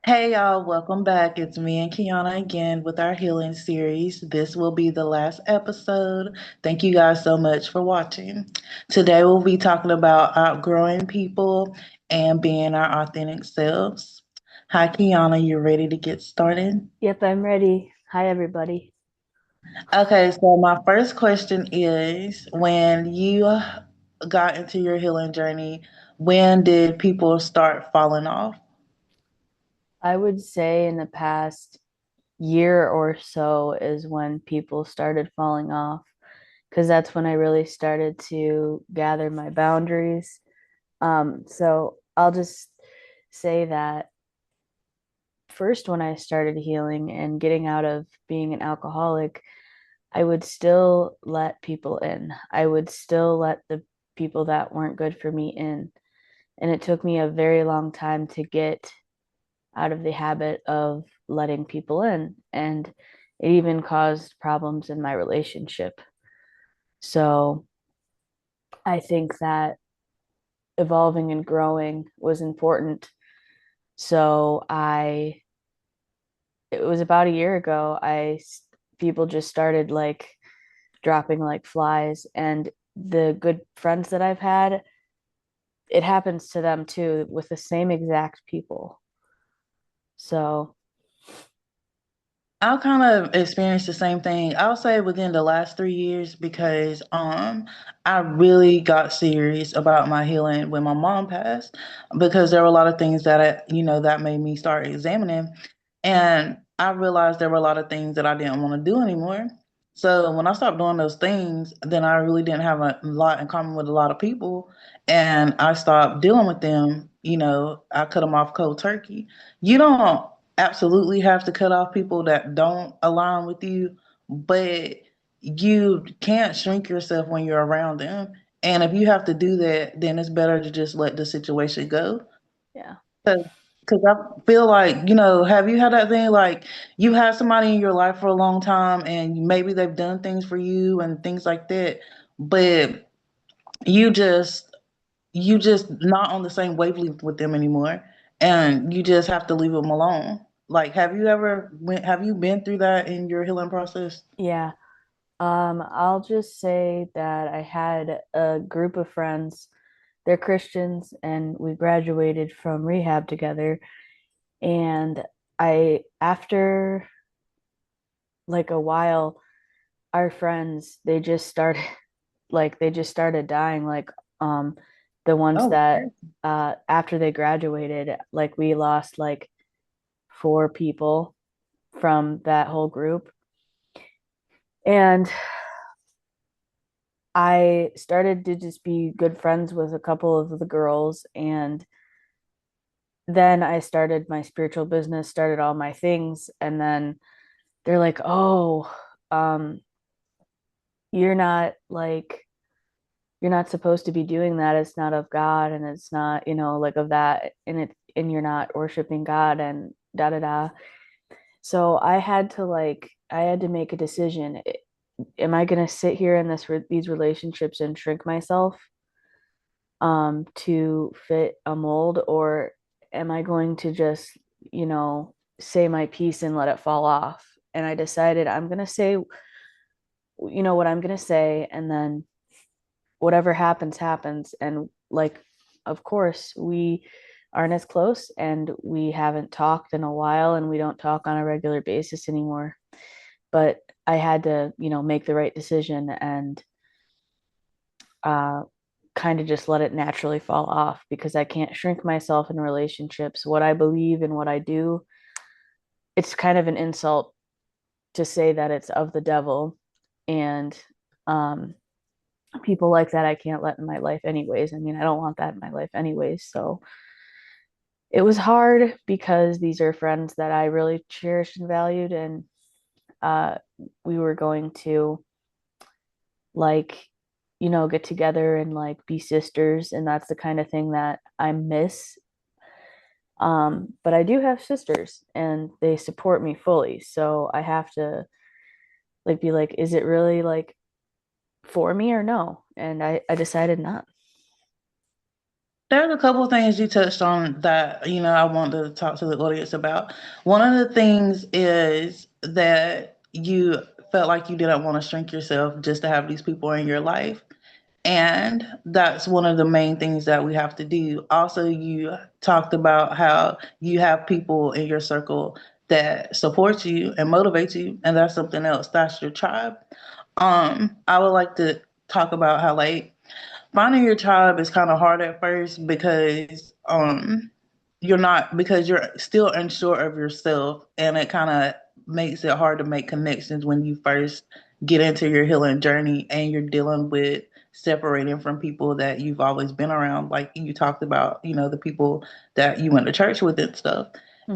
Hey y'all, welcome back. It's me and Kiana again with our healing series. This will be the last episode. Thank you guys so much for watching. Today we'll be talking about outgrowing people and being our authentic selves. Hi Kiana, you ready to get started? Yep, I'm ready. Hi, everybody. Okay, so my first question is when you got into your healing journey, when did people start falling off? I would say in the past year or so is when people started falling off because that's when I really started to gather my boundaries. So I'll just say that first, when I started healing and getting out of being an alcoholic, I would still let people in. I would still let the people that weren't good for me in. And it took me a very long time to get out of the habit of letting people in. And it even caused problems in my relationship. So I think that evolving and growing was important. It was about a year ago, people just started like dropping like flies. And the good friends that I've had, it happens to them too with the same exact people. So, I kind of experienced the same thing. I'll say within the last 3 years because I really got serious about my healing when my mom passed because there were a lot of things that that made me start examining, and I realized there were a lot of things that I didn't want to do anymore. So when I stopped doing those things, then I really didn't have a lot in common with a lot of people, and I stopped dealing with them. I cut them off cold turkey. You don't absolutely have to cut off people that don't align with you, but you can't shrink yourself when you're around them. And if you have to do that, then it's better to just let the situation go. yeah. Because I feel like, have you had that thing like you had somebody in your life for a long time and maybe they've done things for you and things like that, but you just you just not on the same wavelength with them anymore, and you just have to leave them alone. Like, have you been through that in your healing process? Yeah. I'll just say that I had a group of friends. They're Christians, and we graduated from rehab together. And after like a while, our friends, they just started dying. Um, the ones Oh, that, after they graduated, like, we lost like four people from that whole group. And I started to just be good friends with a couple of the girls, and then I started my spiritual business, started all my things, and then they're like, "Oh, um, you're not like you're not supposed to be doing that. It's not of God, and it's not, like, of that, and you're not worshiping God, and da da da." So I had to make a decision. Am I going to sit here in these relationships and shrink myself to fit a mold, or am I going to just, say my piece and let it fall off? And I decided I'm going to say, what I'm going to say, and then whatever happens, happens. And, like, of course, we aren't as close, and we haven't talked in a while, and we don't talk on a regular basis anymore. But I had to, make the right decision and uh, kind of just let it naturally fall off because I can't shrink myself in relationships. What I believe and what I do, it's kind of an insult to say that it's of the devil. And um, people like that I can't let in my life anyways. I mean, I don't want that in my life anyways. So it was hard because these are friends that I really cherished and valued. And uh, we were going to, like, get together and like be sisters. And that's the kind of thing that I miss. But I do have sisters and they support me fully. So I have to like be like, is it really like for me or no? And I decided not. There's a couple of things you touched on that, I want to talk to the audience about. One of the things is that you felt like you didn't want to shrink yourself just to have these people in your life. And that's one of the main things that we have to do. Also, you talked about how you have people in your circle that support you and motivate you, and that's something else. That's your tribe. I would like to talk about how like finding your tribe is kind of hard at first because you're still unsure of yourself, and it kind of makes it hard to make connections when you first get into your healing journey and you're dealing with separating from people that you've always been around, like you talked about, the people that you went to church with and stuff. Mm-hmm.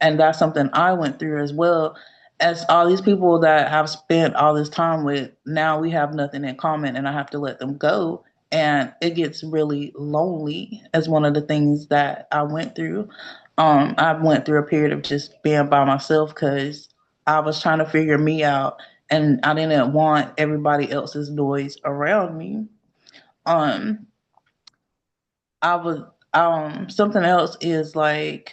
And that's something I went through as well. As all these people that have spent all this time with, now we have nothing in common and I have to let them go, and it gets really lonely as one of the things that I went through. I went through a period of just being by myself because I was trying to figure me out, and I didn't want everybody else's noise around me. Um, I was something else is like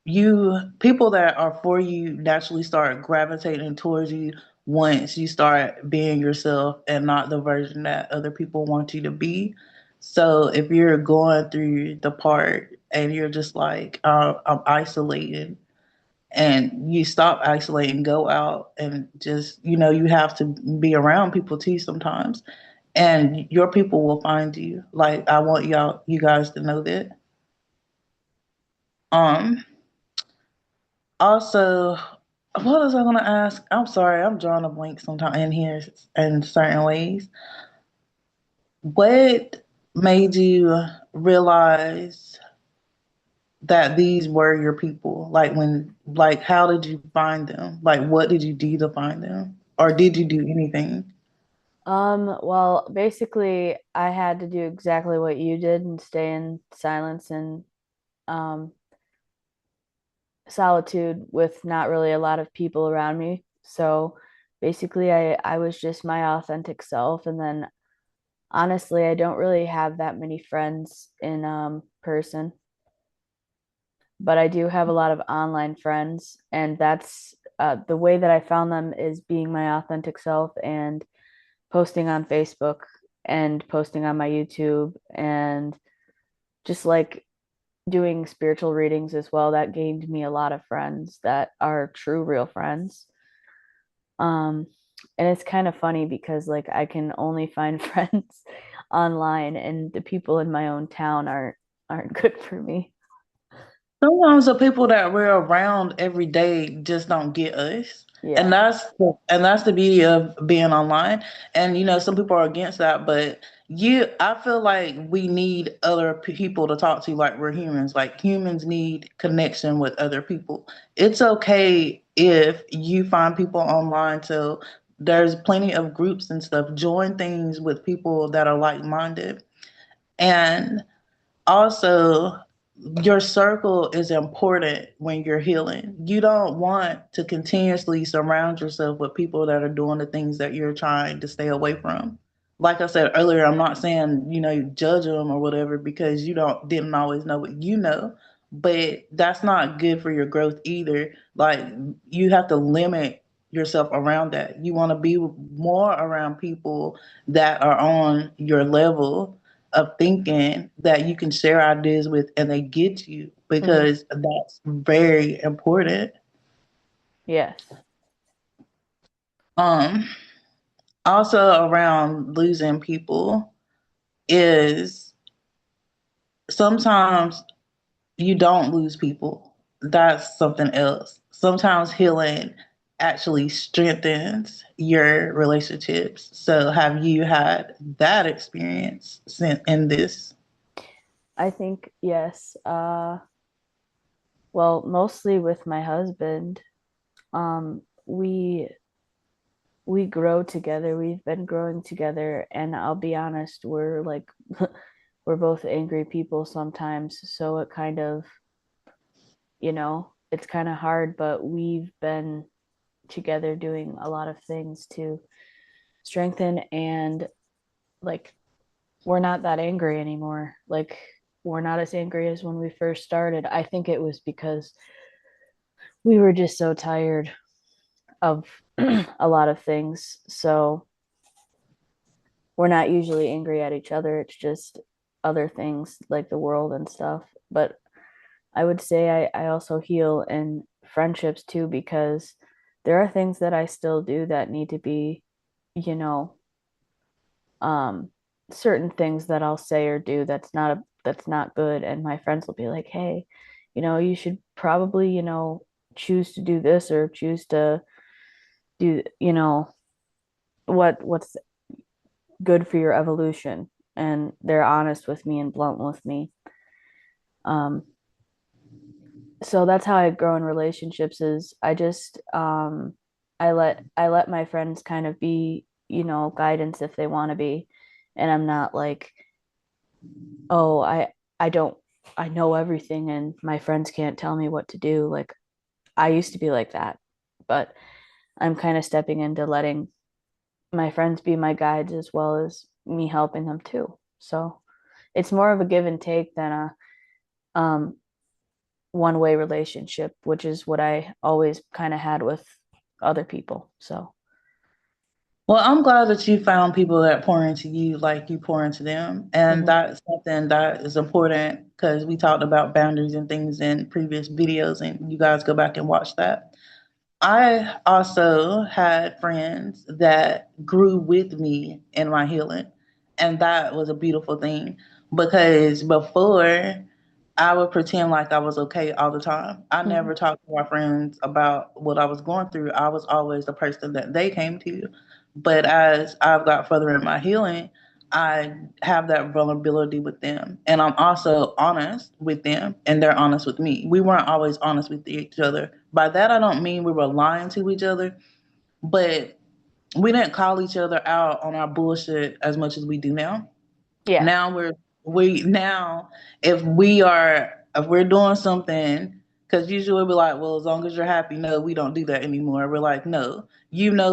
you people that are for you naturally start gravitating towards you once you start being yourself and not the version that other people want you to be. So if you're going through the part and you're just like, I'm isolated, and you stop isolating, go out and just, you have to be around people too sometimes. And your people will find you. Like I want you guys to know that. Um Also, what was I going to ask? I'm sorry, I'm drawing a blank sometimes in here in certain ways. What made you realize that these were your people? How did you find them? Like, what did you do to find them? Or did you do anything? Well, basically, I had to do exactly what you did and stay in silence and um, solitude with not really a lot of people around me. So basically, I was just my authentic self. And then honestly, I don't really have that many friends in person, but I do have a lot of online friends. And that's the way that I found them is being my authentic self and posting on Facebook and posting on my YouTube and just like doing spiritual readings as well. That gained me a lot of friends that are true, real friends. Um, and it's kind of funny because like I can only find friends online, and the people in my own town aren't good for me. Sometimes the people that we're around every day just don't get us. And Yeah. that's the beauty of being online. And some people are against that, but I feel like we need other people to talk to, like we're humans. Like humans need connection with other people. It's okay if you find people online, so there's plenty of groups and stuff. Join things with people that are like-minded. And also, your circle is important when you're healing. You don't want to continuously surround yourself with people that are doing the things that you're trying to stay away from. Like I said earlier, I'm not saying, you judge them or whatever because you didn't always know what you know, but that's not good for your growth either. Like you have to limit yourself around that. You want to be more around people that are on your level of thinking, that you can share ideas with and they get you, Hmm. because that's very important. Yes. Um Also around losing people is sometimes you don't lose people. That's something else. Sometimes healing actually strengthens your relationships. So have you had that experience in this? I think yes. Well, mostly with my husband. We grow together. We've been growing together, and I'll be honest, we're like we're both angry people sometimes, so it kind of, it's kind of hard, but we've been together doing a lot of things to strengthen and like we're not that angry anymore. Like we're not as angry as when we first started. I think it was because we were just so tired of a lot of things. So we're not usually angry at each other. It's just other things like the world and stuff. But I would say I also heal in friendships too, because there are things that I still do that need to be, you know, um, certain things that I'll say or do that's not good. And my friends will be like, hey, you should probably, choose to do this or choose to do, what's good for your evolution. And they're honest with me and blunt with me. Um, so that's how I grow in relationships is I let my friends kind of be, guidance if they want to be. And I'm not like, oh, I don't I know everything and my friends can't tell me what to do. Like I used to be like that. But I'm kind of stepping into letting my friends be my guides as well as me helping them too. So it's more of a give and take than a um one-way relationship, which is what I always kind of had with other people. So, Well, I'm glad that you found people that pour into you like you pour into them. And mhm, that's something that is important because we talked about boundaries and things in previous videos, and you guys go back and watch that. I also had friends that grew with me in my healing. And that was a beautiful thing because before I would pretend like I was okay all the time. I mhm, never talked to my friends about what I was going through. I was always the person that they came to. But as I've got further in my healing, I have that vulnerability with them. And I'm also honest with them, and they're honest with me. We weren't always honest with each other. By that, I don't mean we were lying to each other, but we didn't call each other out on our bullshit as much as we do now. yeah, Now we now if we're doing something, because usually we're like, well, as long as you're happy. No, we don't do that anymore. We're like, no,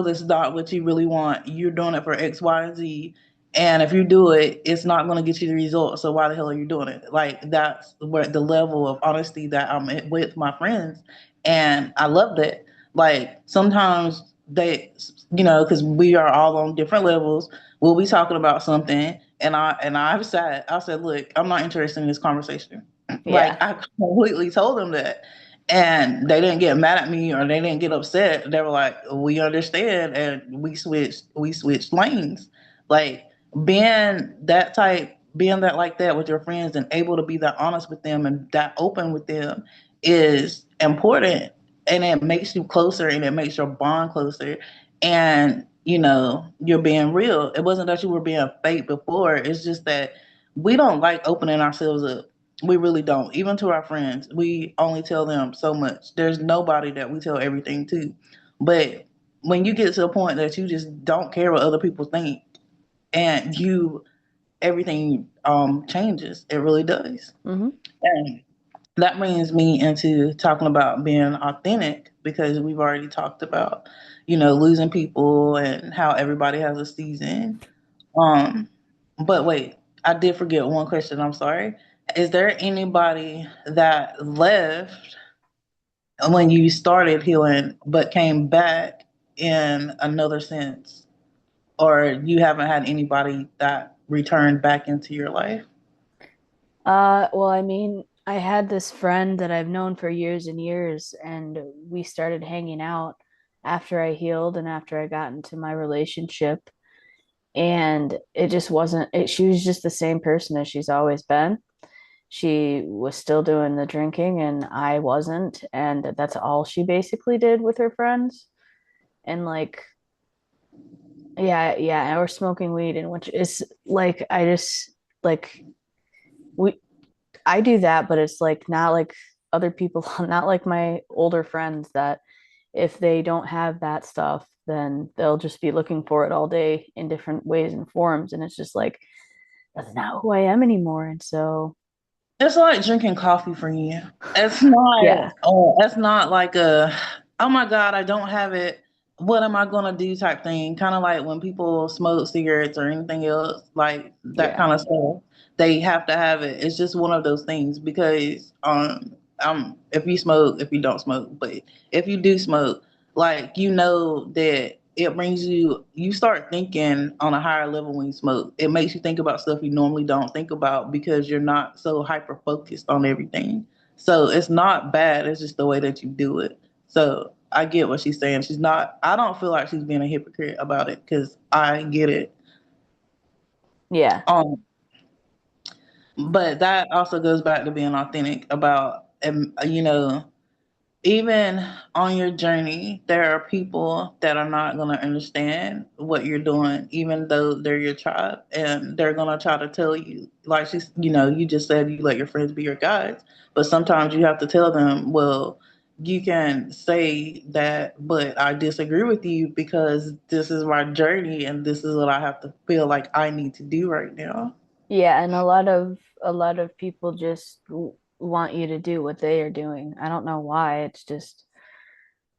this is not what you really want. You're doing it for X, Y, and Z. And if you do it, it's not going to get you the result. So why the hell are you doing it? Like that's where the level of honesty that I'm at with my friends, and I love that. Like sometimes they, because we are all on different levels. We'll be talking about something, I said, look, I'm not interested in this conversation. Like yeah, I completely told them that. And they didn't get mad at me or they didn't get upset. They were like, we understand, and we switched lanes. Like being that like that with your friends and able to be that honest with them and that open with them is important, and it makes you closer and it makes your bond closer. And you're being real. It wasn't that you were being fake before. It's just that we don't like opening ourselves up. We really don't. Even to our friends, we only tell them so much. There's nobody that we tell everything to. But when you get to a point that you just don't care what other people think, and everything changes. It really does. mhm, And that brings me into talking about being authentic, because we've already talked about, losing people and how everybody has a season. Um, but wait, I did forget one question. I'm sorry. Is there anybody that left when you started healing but came back in another sense? Or you haven't had anybody that returned back into your life? well, I mean, I had this friend that I've known for years and years, and we started hanging out after I healed and after I got into my relationship. And it just wasn't it, she was just the same person as she's always been. She was still doing the drinking and I wasn't, and that's all she basically did with her friends. And like, yeah, yeah, or smoking weed, and which is like I just like we I do that, but it's like not like other people, not like my older friends that if they don't have that stuff, then they'll just be looking for it all day in different ways and forms. And it's just like, that's not who I am anymore. And so, It's like drinking coffee for you. It's not, yeah, oh, that's not like oh my God, I don't have it. what am I gonna do type thing. Kind of like when people smoke cigarettes or anything else, like that Yeah. kind of stuff. They have to have it. It's just one of those things because if you smoke, if you don't smoke, but if you do smoke, like you know that it brings you start thinking on a higher level when you smoke. It makes you think about stuff you normally don't think about because you're not so hyper focused on everything. So it's not bad. It's just the way that you do it. So I get what she's saying. She's not. I don't feel like she's being a hypocrite about it because I get it. Yeah. Um, but that also goes back to being authentic about, even on your journey, there are people that are not going to understand what you're doing, even though they're your tribe, and they're going to try to tell you, like you just said, you let your friends be your guides, but sometimes you have to tell them, well, you can say that, but I disagree with you because this is my journey and this is what I have to feel like I need to do right now. Yeah, and a lot of people just want you to do what they are doing. I don't know why. It's just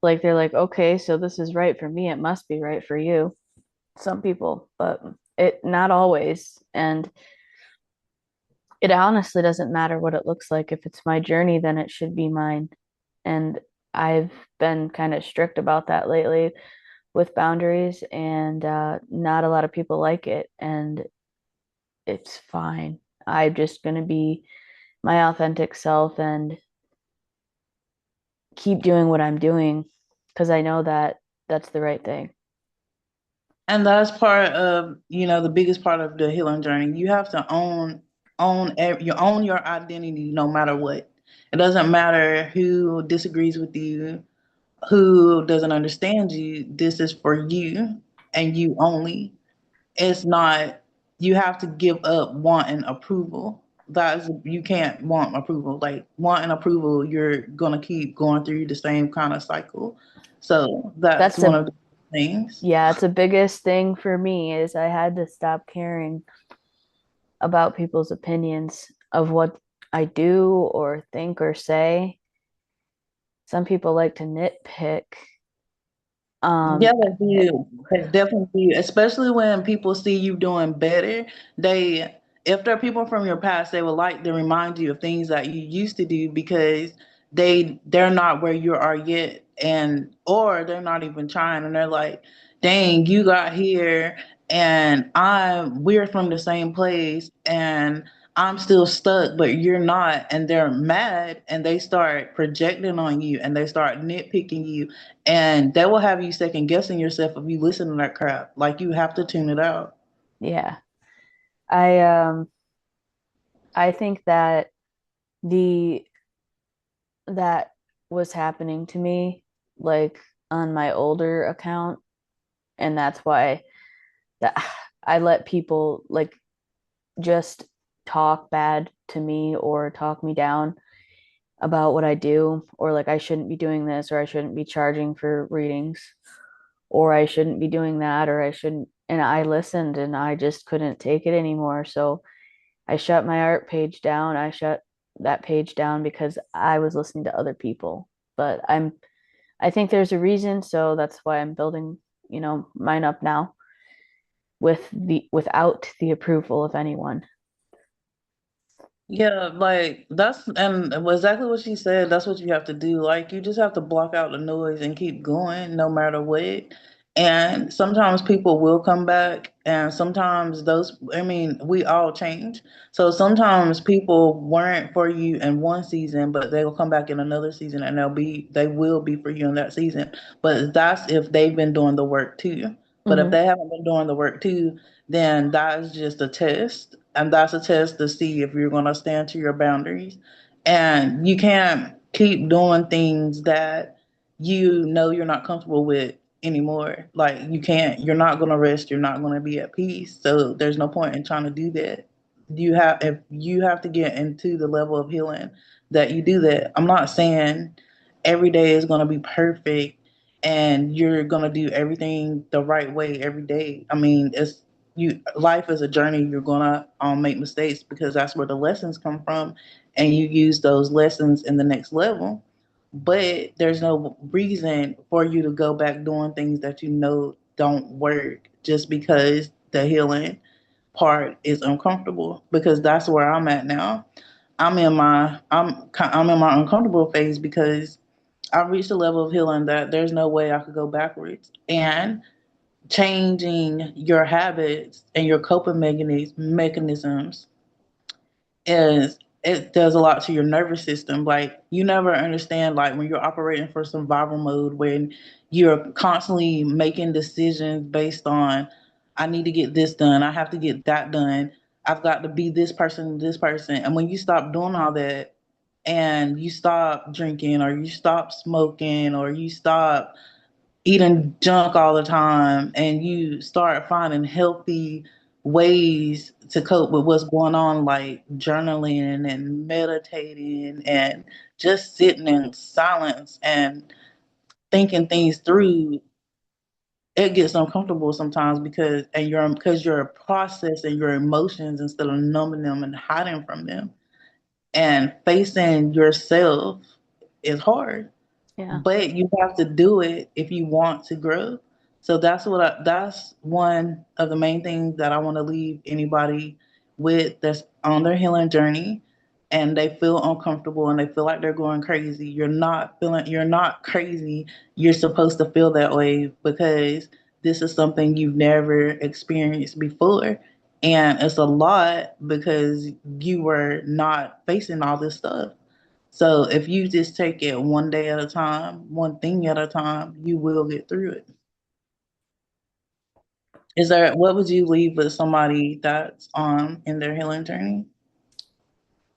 like they're like, okay, so this is right for me. It must be right for you. Some people, but it not always. And it honestly doesn't matter what it looks like. If it's my journey, then it should be mine. And I've been kind of strict about that lately with boundaries, and not a lot of people like it, and it's fine. I'm just going to be my authentic self and keep doing what I'm doing because I know that that's the right thing. And that's part of, the biggest part of the healing journey. You have to you own your identity no matter what. It doesn't matter who disagrees with you, who doesn't understand you. This is for you and you only. It's not, you have to give up wanting approval. That's, you can't want approval. Like wanting approval, you're gonna keep going through the same kind of cycle. So that's That's one a of the things. Yeah, it's the biggest thing for me is I had to stop caring about people's opinions of what I do or think or say. Some people like to nitpick. Yeah, Um, they do. They definitely do. Especially when people see you doing better. They, if they're people from your past, they would like to remind you of things that you used to do because they're not where you are yet, and or they're not even trying, and they're like, "Dang, you got here, and we're from the same place, and I'm still stuck, but you're not." And they're mad, and they start projecting on you, and they start nitpicking you, and that will have you second guessing yourself if you listen to that crap. Like you have to tune it out. yeah. I um I think that the that was happening to me like on my older account, and that's why that I let people like just talk bad to me or talk me down about what I do, or like I shouldn't be doing this, or I shouldn't be charging for readings, or I shouldn't be doing that, or I shouldn't. And I listened and I just couldn't take it anymore. So I shut my art page down. I shut that page down because I was listening to other people. But I think there's a reason. So that's why I'm building, mine up now without the approval of anyone. Yeah, like that's and exactly what she said. That's what you have to do. Like you just have to block out the noise and keep going no matter what. And sometimes people will come back, and sometimes I mean, we all change. So sometimes people weren't for you in one season, but they'll come back in another season and they will be for you in that season. But that's if they've been doing the work too. But if Mm-hmm. they haven't been doing the work too, then that is just a test. And that's a test to see if you're going to stand to your boundaries. And you can't keep doing things that you know you're not comfortable with anymore. Like you're not going to rest, you're not going to be at peace. So there's no point in trying to do that. If you have to get into the level of healing that you do that. I'm not saying every day is going to be perfect and you're going to do everything the right way every day. I mean, it's you life is a journey. You're gonna make mistakes because that's where the lessons come from, and you use those lessons in the next level. but there's no reason for you to go back doing things that you know don't work just because the healing part is uncomfortable, because that's where I'm at now. I'm in my uncomfortable phase because I've reached a level of healing that there's no way I could go backwards. And changing your habits and your coping mechanisms is, it does a lot to your nervous system. Like, you never understand, like, when you're operating for survival mode, when you're constantly making decisions based on, I need to get this done, I have to get that done, I've got to be this person. And when you stop doing all that and you stop drinking or you stop smoking or you stop eating junk all the time and you start finding healthy ways to cope with what's going on, like journaling and meditating and just sitting in silence and thinking things through, it gets uncomfortable sometimes because you're processing your emotions instead of numbing them and hiding from them. And facing yourself is hard, Yeah. but you have to do it if you want to grow. So that's one of the main things that I want to leave anybody with that's on their healing journey and they feel uncomfortable and they feel like they're going crazy. You're not crazy. You're supposed to feel that way because this is something you've never experienced before. And it's a lot because you were not facing all this stuff. So if you just take it one day at a time, one thing at a time, you will get through it. What would you leave with somebody that's in their healing journey?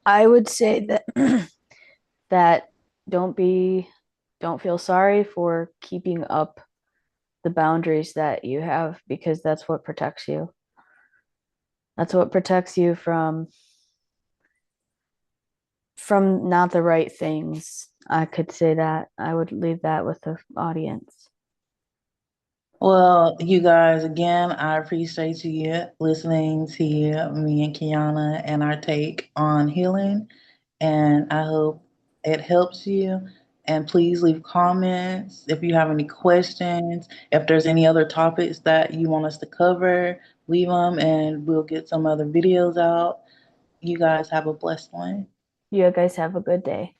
I would say that that don't be don't feel sorry for keeping up the boundaries that you have because that's what protects you. That's what protects you from not the right things. I could say that. I would leave that with the audience. Well, you guys, again, I appreciate you listening to me and Kiana and our take on healing. And I hope it helps you. And please leave comments if you have any questions. If there's any other topics that you want us to cover, leave them and we'll get some other videos out. You guys have a blessed one. You guys have a good day.